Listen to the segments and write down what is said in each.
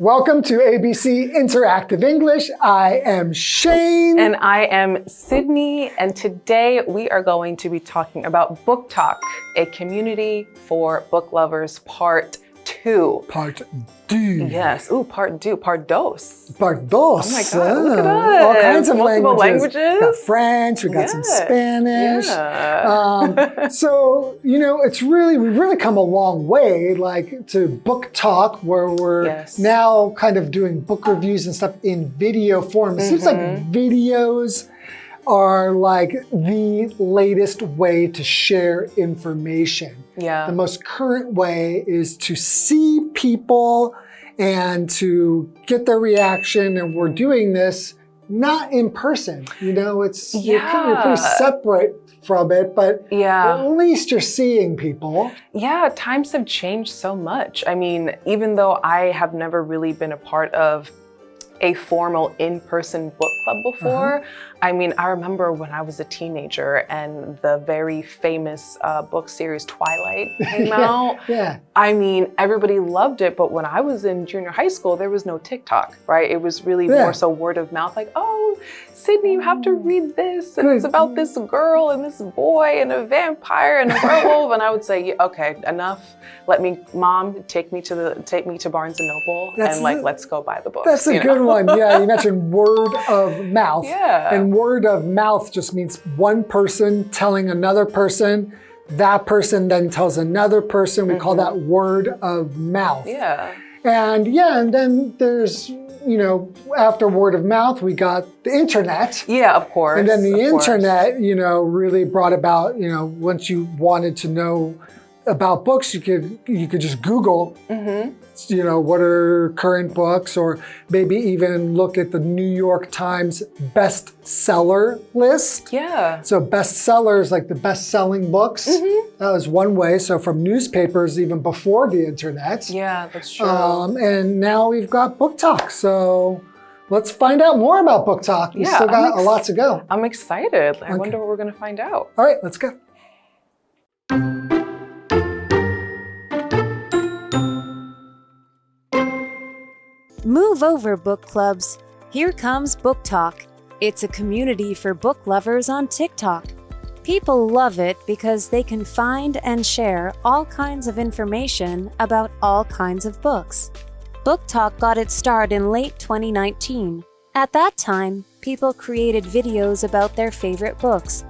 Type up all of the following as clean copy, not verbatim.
Welcome to ABC Interactive English. I am Shane. And I am Sydney. And today we are going to be talking about BookTok, a community for book lovers, part 2. Part 2. Yes. Ooh, part 2. Part dos. Part dos. Oh my God, look at us. All kinds of multiple languages. We got French, we got some Spanish. Yeah. So, we've really come a long way, to BookTok, where we're now kind of doing book reviews and stuff in video form. It seems like videos are like the latest way to share information. Yeah. The most current way is to see people and to get their reaction, and we're doing this not in person. You're pretty separate from it, but at least you're seeing people. Yeah, times have changed so much. I mean, even though I have never really been a part of a formal in-person book club before. I mean, I remember when I was a teenager and the very famous book series Twilight came out. I mean, everybody loved it, but when I was in junior high school, there was no TikTok, right? It was really more so word of mouth, like, oh, Sydney, you have to read this, and it's about this girl and this boy and a vampire and a werewolf. And I would say, okay, enough. Mom, take me to Barnes and Noble and let's go buy the books. That's a good one. Yeah, you mentioned word of mouth. Yeah. And word of mouth just means one person telling another person. That person then tells another person. We call that word of mouth. Yeah. And then there's, after word of mouth, we got the internet. Yeah, of course. And then the internet, really brought about, once you wanted to know about books, you could just Google, what are current books, or maybe even look at the New York Times bestseller list. Yeah. So bestsellers, like the best-selling books, that was one way. So from newspapers even before the internet. Yeah, that's true. And now we've got BookTok. So let's find out more about BookTok. We still got a lot to go. I'm excited. I wonder what we're going to find out. All right, let's go. Move over, book clubs. Here comes BookTok. It's a community for book lovers on TikTok. People love it because they can find and share all kinds of information about all kinds of books. BookTok got its start in late 2019. At that time, people created videos about their favorite books.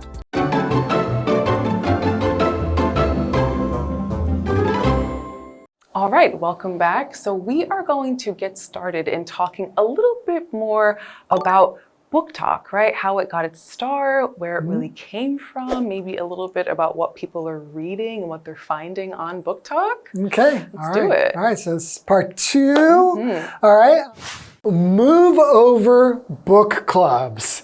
All right, welcome back. So we are going to get started in talking a little bit more about BookTok, right? How it got its start, where it really came from, maybe a little bit about what people are reading and what they're finding on BookTok. Okay, let's do it. All right, so this is part 2. All right, move over book clubs.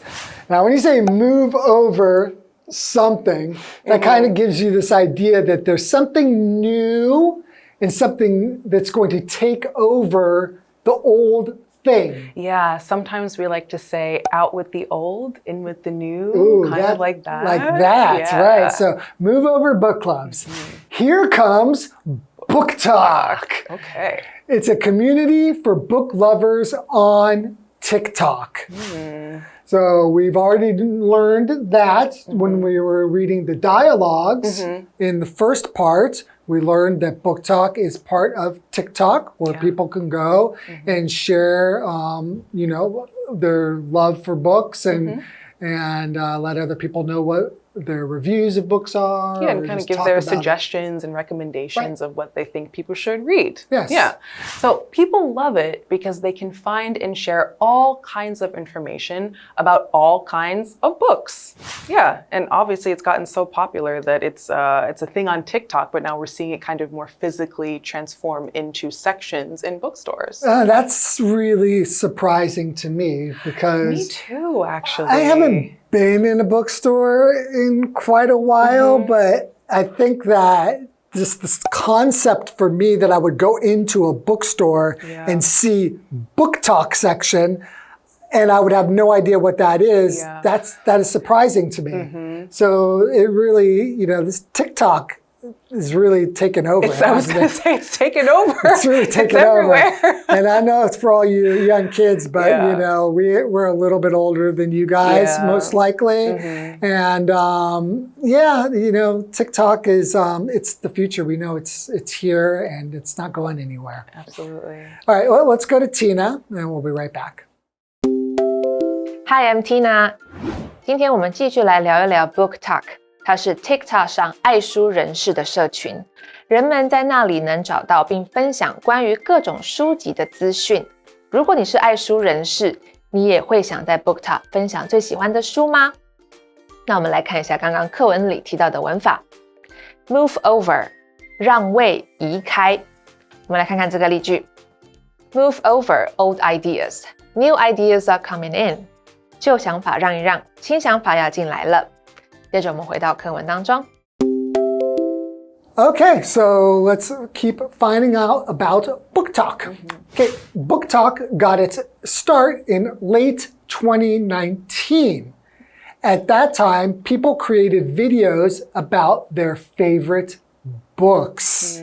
Now, when you say move over something, that kind of gives you this idea that there's something new and something that's going to take over the old thing. Yeah, sometimes we like to say out with the old, in with the new, kind of like that. Like that, right. So move over book clubs. Here comes BookTok. Okay. It's a community for book lovers on TikTok. So we've already learned that when we were reading the dialogues in the first part. We learned that BookTok is part of TikTok, where people can go and share, their love for books and let other people know what their reviews of books are. Yeah, and kind of give their suggestions and recommendations of what they think people should read. Yes. Yeah. So people love it because they can find and share all kinds of information about all kinds of books. Yeah, and obviously it's gotten so popular that it's a thing on TikTok, but now we're seeing it kind of more physically transform into sections in bookstores. That's really surprising to me because... Me too, actually. I haven't been in a bookstore in quite a while, but I think that just this concept for me that I would go into a bookstore and see BookTok section and I would have no idea what that is, that is surprising to me. So it really, this TikTok is really taken over. I was going to say it's taken over. It's really taken over. And I know it's for all you young kids, but you know, we're a little bit older than you guys, most likely. And yeah, you know, TikTok is it's the future. We know it's here and it's not going anywhere. Absolutely. All right, well, let's go to Tina, and we'll be right back. Hi, I'm Tina. 今天我们继续来聊一聊 BookTok。它是 TikTok 上爱书人士的社群，人们在那里能找到并分享关于各种书籍的资讯。如果你是爱书人士，你也会想在 BookTok 分享最喜欢的书吗？那我们来看一下刚刚课文里提到的文法 ，move over， 让位移开。我们来看看这个例句 ，move over old ideas, new ideas are coming in。旧想法让一让，新想法要进来了。接着我们回到课文当中。Okay, so let's keep finding out about BookTok. Okay, BookTok got its start in late 2019. At that time, people created videos about their favorite books.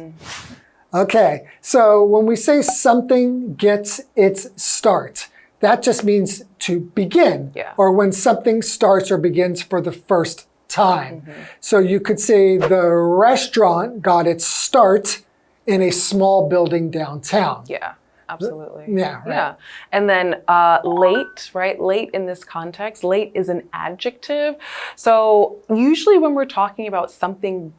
Okay, so when we say something gets its start, that just means to begin, or when something starts or begins for the first time. So you could say the restaurant got its start in a small building downtown. Yeah, absolutely. Yeah, right. Yeah. And then late, right? Late in this context, late is an adjective. So usually when we're talking about something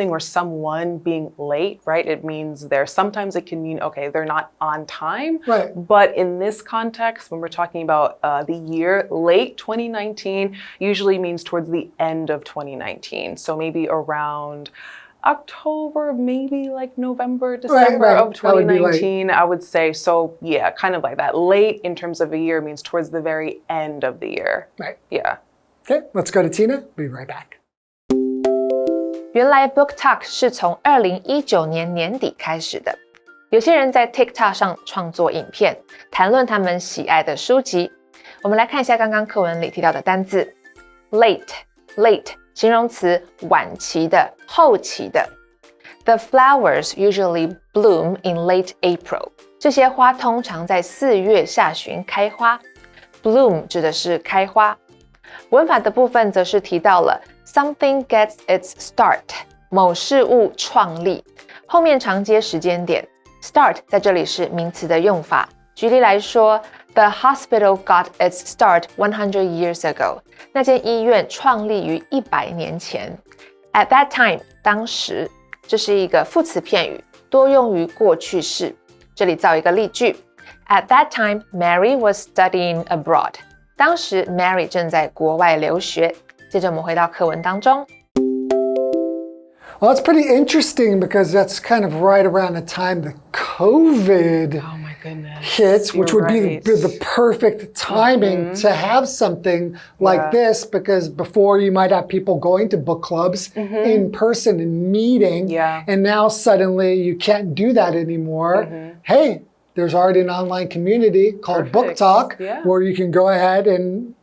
or someone being late, right? It means sometimes it can mean, okay, they're not on time. Right. But in this context, when we're talking about the year, late 2019 usually means towards the end of 2019. So maybe around October, maybe like November, December of 2019, I would say. So yeah, kind of like that. Late in terms of a year means towards the very end of the year. Right. Yeah. Okay, let's go to Tina. Be right back. 原来 BookTok 是从2019年年底开始的。有些人在 TikTok 上创作影片，谈论他们喜爱的书籍。我们来看一下刚刚课文里提到的单字 late 形容词晚期的、后期的。The flowers usually bloom in late April. 这些花通常在4月下旬开花。Bloom 指的是开花。文法的部分则是提到了 something gets its start， 某事物创立，后面常接时间点。Start 在这里是名词的用法。举例来说 The hospital got its start 100 years ago. 那间医院创立于100年前。At that time, 当时，这是一个副词片语，多用于过去式。这里造一个例句 At that time, Mary was studying abroad. 当时 Mary 正在国外留学。接着我们回到课文当中。Well, it's pretty interesting because that's kind of right around the time the COVID hits, which would be the perfect timing to have something like this, because before you might have people going to book clubs in person and meeting, and now suddenly you can't do that anymore. Hey, there's already an online community called BookTok where you can go ahead and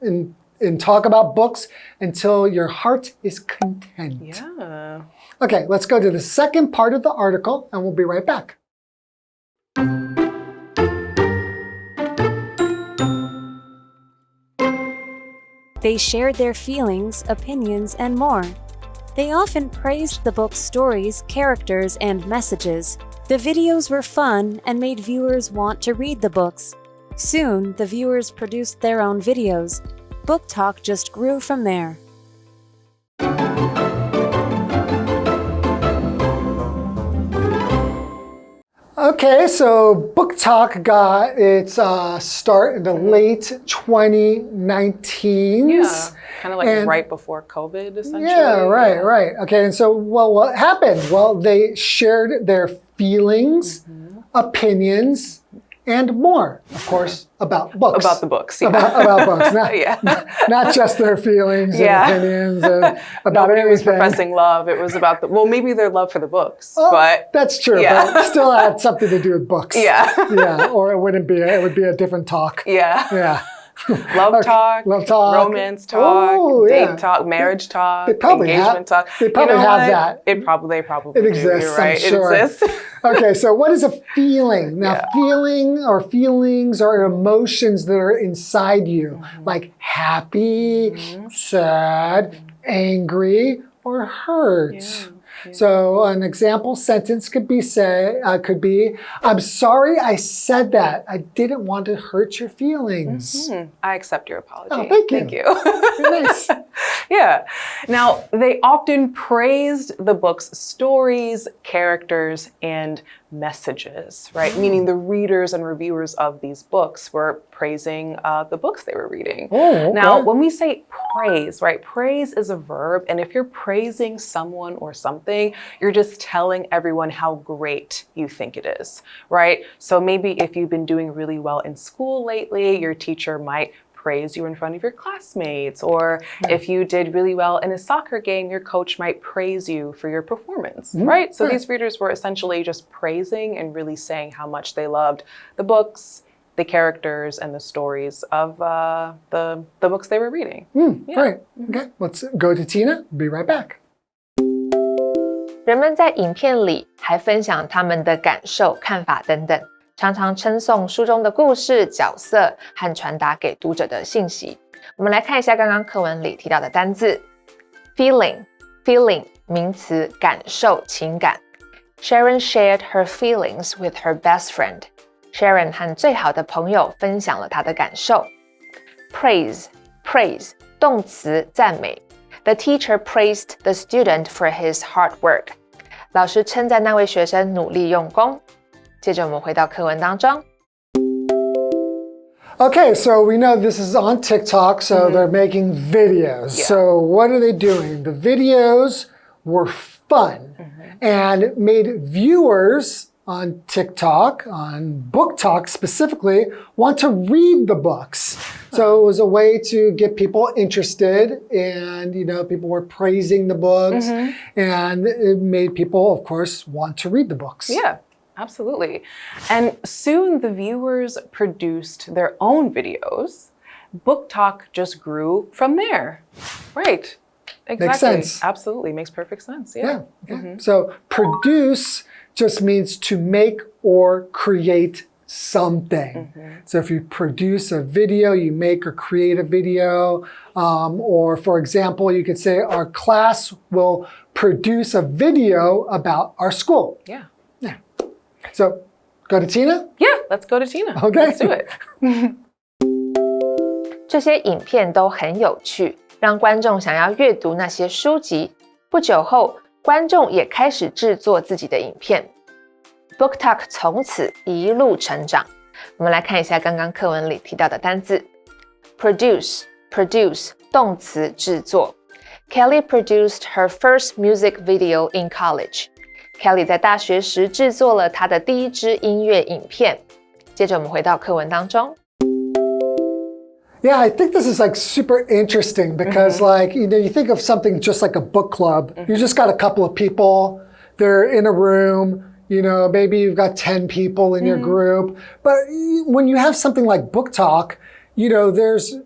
talk about books until your heart is content. Yeah. Okay, let's go to the second part of the article and we'll be right back. They shared their feelings, opinions, and more. They often praised the book's stories, characters, and messages. The videos were fun and made viewers want to read the books. Soon, the viewers produced their own videos. BookTok just grew from there. Okay, so BookTok got its start in the late 2019s. Yeah, kind of like right before COVID, essentially. Yeah, right. Okay, and so, well, what happened? Well, they shared their feelings, opinions, and more, of course, about books. About the books, yeah. About books, not just their feelings and opinions about Nobody was anything. professing love. It was about maybe their love for the books, Oh, but that's true. But it still had something to do with books. Yeah. Yeah, or it would be a different talk. Yeah. Yeah. Love talk, love talk, romance talk, oh, date talk, marriage talk, they probably engagement talk. They probably have that. They probably it exists, do. You're right. I'm sure. It exists. Okay, so what is a feeling? Now, feeling or feelings are emotions that are inside you, like happy, sad, angry, or hurt. So an example sentence could be I'm sorry I said that. I didn't want to hurt your feelings. I accept your apology. Oh, thank you. Thank you. Nice. Yeah. Now, they often praised the book's stories, characters, and messages, right? Meaning the readers and reviewers of these books were praising the books they were reading. Oh, okay. Now, when we say praise, right? Praise is a verb, and if you're praising someone or something, you're just telling everyone how great you think it is, right? So maybe if you've been doing really well in school lately, your teacher might praise you in front of your classmates, or if you did really well in a soccer game, your coach might praise you for your performance, right? So these readers were essentially just praising and really saying how much they loved the books, the characters, and the stories of the books they were reading. Great. Okay, let's go to Tina. Be right back. 人们在影片里还分享他们的感受、看法等等。常常称颂书中的故事、角色和传达给读者的信息。我们来看一下刚刚课文里提到的单字 feeling 名词，感受、情感。Sharon shared her feelings with her best friend. Sharon 和最好的朋友分享了她的感受。praise 动词，赞美。The teacher praised the student for his hard work. 老师称赞那位学生努力用功。接着我们回到课文当中。Okay, so we know this is on TikTok, so they're making videos. So what are they doing? The videos were fun and made viewers on TikTok, on BookTok specifically, want to read the books. So it was a way to get people interested, and people were praising the books, and it made people, of course, want to read the books. Yeah. Absolutely. And soon the viewers produced their own videos. BookTok just grew from there. Right. Exactly. Makes sense. Absolutely. Makes perfect sense. Yeah. Okay. So produce just means to make or create something. So if you produce a video, you make or create a video. Or for example, you could say our class will produce a video about our school. Yeah. So, go to Tina? Yeah, let's go to Tina. Okay. Let's do it. 这些影片都很有趣，让观众想要阅读那些书籍。不久后，观众也开始制作自己的影片。BookTok 从此一路成长。我们来看一下刚刚课文里提到的单字 produce 动词，制作。Kelly produced her first music video in college.Kelly 在大学时制作了她的第一支音乐影片。接着我们回到课文当中。Yeah, I think this is super interesting because you think of something just like a book club. You just got a couple of people, they're in a room, maybe you've got 10 people in your group. But when you have something like BookTok, there's,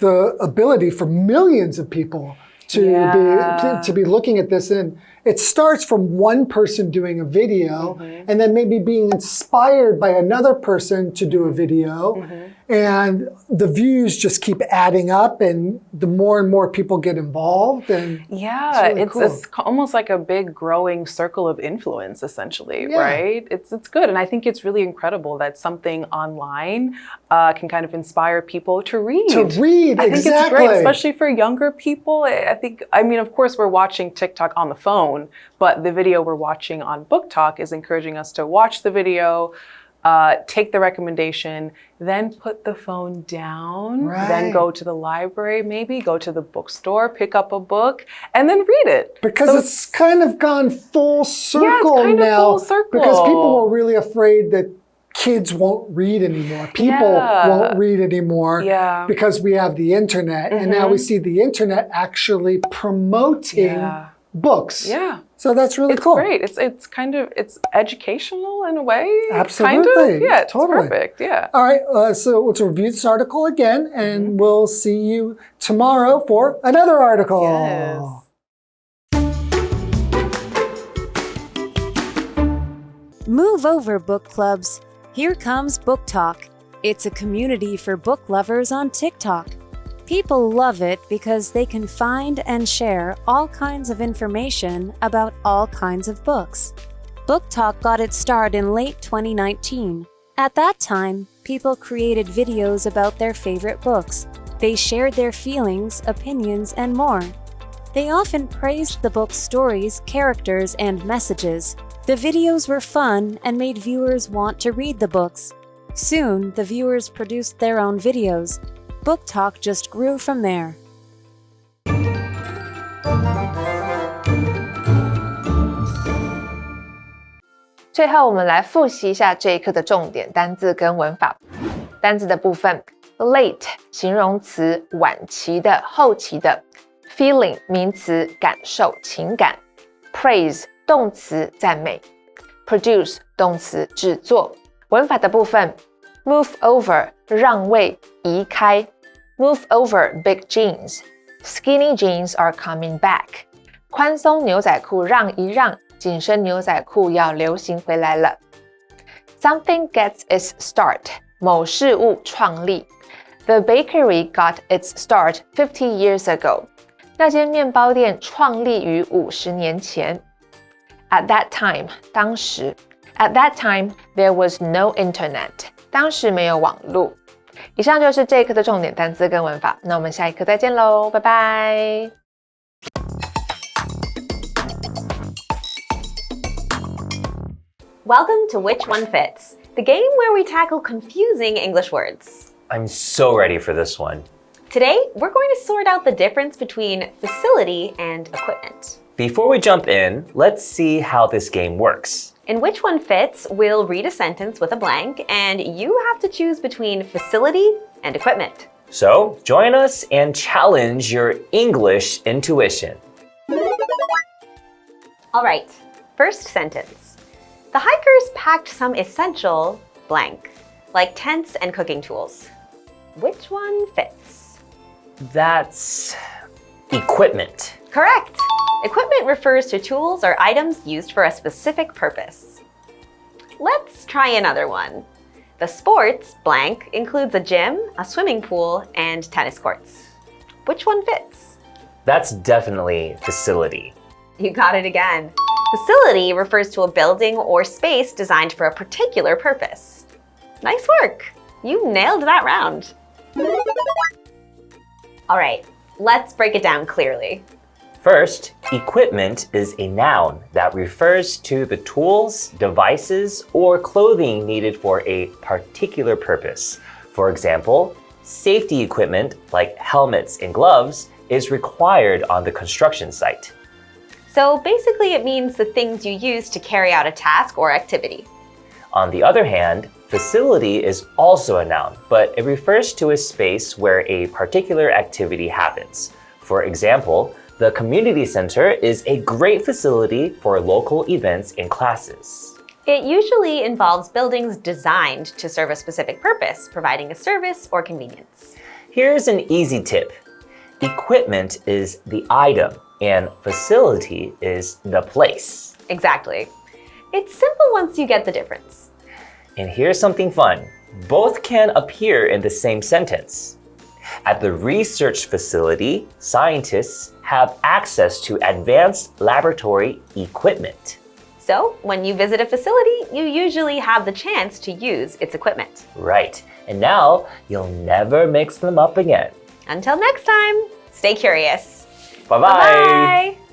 the ability for millions of people to be looking at this, and it starts from one person doing a video and then maybe being inspired by another person to do a video, and the views just keep adding up, and the more and more people get involved, and it's almost like a big growing circle of influence, essentially, right? It's good, and I think it's really incredible that something online can kind of inspire people to read. I think it's great, especially for younger people. I mean, of course, we're watching TikTok on the phone, but the video we're watching on BookTok is encouraging us to watch the video, take the recommendation, then put the phone down, then go to the library, maybe go to the bookstore, pick up a book, and then read it. Because it's kind of gone full circle now. Because people were really afraid that kids won't read anymore. People won't read anymore because we have the internet. And now we see the internet actually promoting books. Yeah. So that's really It's cool. great. It's kind of, it's educational in a way. Absolutely. Kind of. Yeah, it's Totally. perfect. Yeah. All right, so let's review this article again, and we'll see you tomorrow for another article. Yes. Move over, book clubs. Here comes BookTok. It's a community for book lovers on TikTok. People love it because they can find and share all kinds of information about all kinds of books. BookTok got its start in late 2019. At that time, people created videos about their favorite books. They shared their feelings, opinions, and more. They often praised the book's stories, characters, and messages. The videos were fun and made viewers want to read the books. Soon, the viewers produced their own videos. BookTok just grew from there. 最后，我们来复习一下这一课的重点单字跟文法。单字的部分 ，late 形容词，晚期的、后期的 ；feeling 名词，感受、情感 ；praise 动词，赞美 ；produce 动词，制作。文法的部分 ，move over 让位、移开 ；move over big jeans。Skinny jeans are coming back。宽松牛仔裤让一让。紧身牛仔裤要流行回来了。Something gets its start. 某事物创立。The bakery got its start 50 years ago. 那间面包店创立于50年前。At that time, 当时。At that time, there was no internet. 当时没有网路。以上就是这一课的重点单词跟文法。那我们下一课再见喽，拜拜。Welcome to Which One Fits, the game where we tackle confusing English words. I'm so ready for this one. Today, we're going to sort out the difference between facility and equipment. Before we jump in, let's see how this game works. In Which One Fits, we'll read a sentence with a blank, and you have to choose between facility and equipment. So, join us and challenge your English intuition. All right, first sentence. The hikers packed some essential blank, like tents and cooking tools. Which one fits? That's equipment. Correct! Equipment refers to tools or items used for a specific purpose. Let's try another one. The sports blank includes a gym, a swimming pool, and tennis courts. Which one fits? That's definitely facility. You got it again. Facility refers to a building or space designed for a particular purpose. Nice work! You nailed that round. All right, let's break it down clearly. First, equipment is a noun that refers to the tools, devices, or clothing needed for a particular purpose. For example, safety equipment like helmets and gloves is required on the construction site. So basically it means the things you use to carry out a task or activity. On the other hand, facility is also a noun, but it refers to a space where a particular activity happens. For example, the community center is a great facility for local events and classes. It usually involves buildings designed to serve a specific purpose, providing a service or convenience. Here's an easy tip. Equipment is the item, and facility is the place. Exactly. It's simple once you get the difference. And here's something fun. Both can appear in the same sentence. At the research facility, scientists have access to advanced laboratory equipment. So, when you visit a facility, you usually have the chance to use its equipment. Right. And now, you'll never mix them up again. Until next time, stay curious. Bye-bye. Bye-bye.